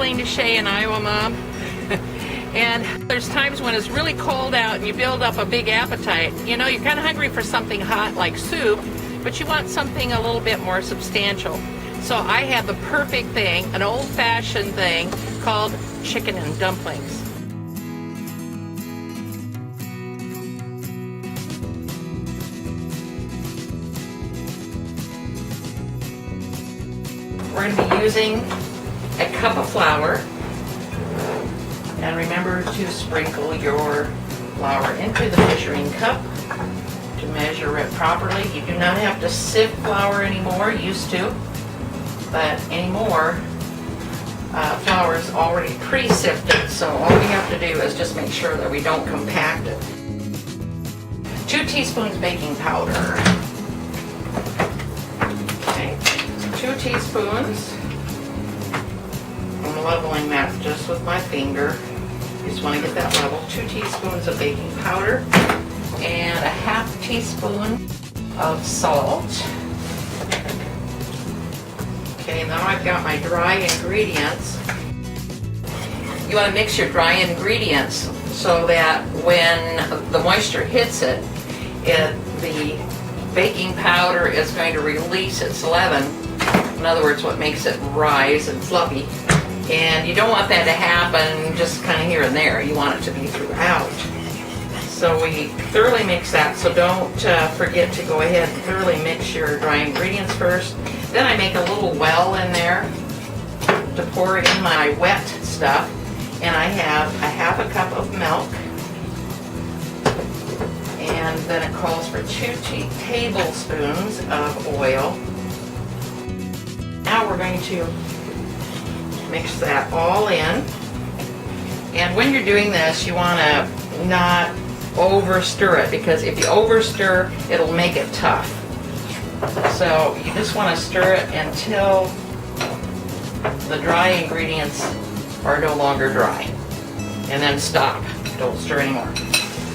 Lena Shea and Iowa Mom. And there's times when it's really cold out and you build up a big appetite. You know, you're kind of hungry for something hot like soup, but you want something a little bit more substantial. So I have the perfect thing, an old-fashioned thing called chicken and dumplings. We're going to be using a cup of flour. And remember to sprinkle your flour into the measuring cup to measure it properly. You do not have to sift flour anymore, used to, but anymore, flour is already pre-sifted, so all we have to do is just make sure that we don't compact it. 2 teaspoons baking powder. Okay, 2 teaspoons. I'm leveling that just with my finger. You just want to get that level. 2 teaspoons of baking powder and a half teaspoon of salt. Okay, now I've got my dry ingredients. You want to mix your dry ingredients so that when the moisture hits it, the baking powder is going to release its leaven. In other words, what makes it rise and fluffy. And you don't want that to happen just kind of here and there. You want it to be throughout. So we thoroughly mix that. So don't forget to go ahead and thoroughly mix your dry ingredients first. Then I make a little well in there to pour in my wet stuff. And I have a half a cup of milk. And then it calls for 2 tablespoons of oil. Now we're going to mix that all in. And when you're doing this, you want to not over stir it, because if you over stir, it'll make it tough. So you just want to stir it until the dry ingredients are no longer dry. And then stop. Don't stir anymore.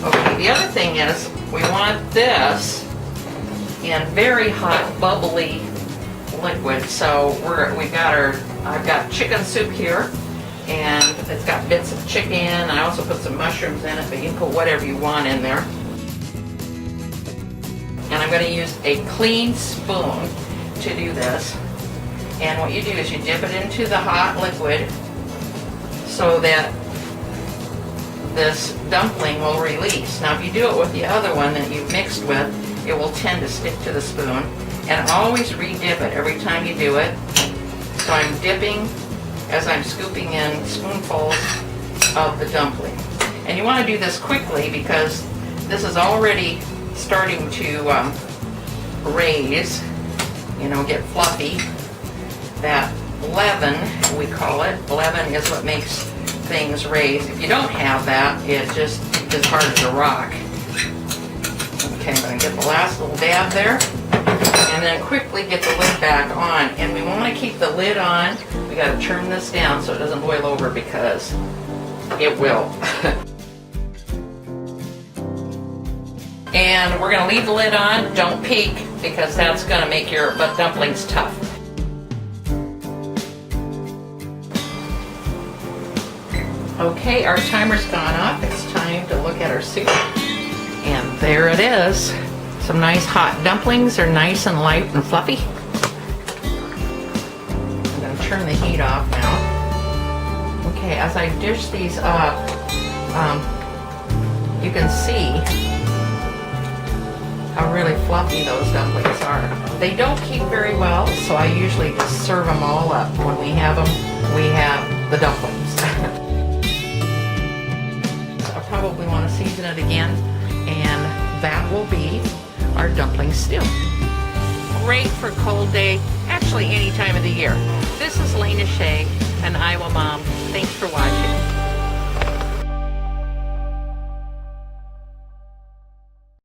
Okay, the other thing is we want this in very hot, bubbly liquid. So I've got chicken soup here, and it's got bits of chicken. I also put some mushrooms in it, but you can put whatever you want in there. And I'm going to use a clean spoon to do this. And what you do is you dip it into the hot liquid so that this dumpling will release. Now if you do it with the other one that you've mixed with, it will tend to stick to the spoon. And always re-dip it every time you do it. So I'm dipping as I'm scooping in spoonfuls of the dumpling. And you want to do this quickly because this is already starting to raise, get fluffy. That leaven, we call it, leaven is what makes things raise. If you don't have that, it just is harder to rock. Okay, I'm going to get the last little dab there. And then quickly get the lid back on. And we want to keep the lid on. We got to turn this down so it doesn't boil over, because it will. And we're going to leave the lid on. Don't peek, because that's going to make your dumplings tough. Okay, our timer's gone off. It's time to look at our soup. And there it is. Some nice hot dumplings are nice and light and fluffy. I'm going to turn the heat off now. Okay, as I dish these up, you can see how really fluffy those dumplings are. They don't keep very well, so I usually just serve them all up. When we have them, we have the dumplings. So I probably want to season it again, and that will be our dumpling stew. Great for cold day, actually any time of the year. This is Lena Shea and Iowa Mom. Thanks for watching.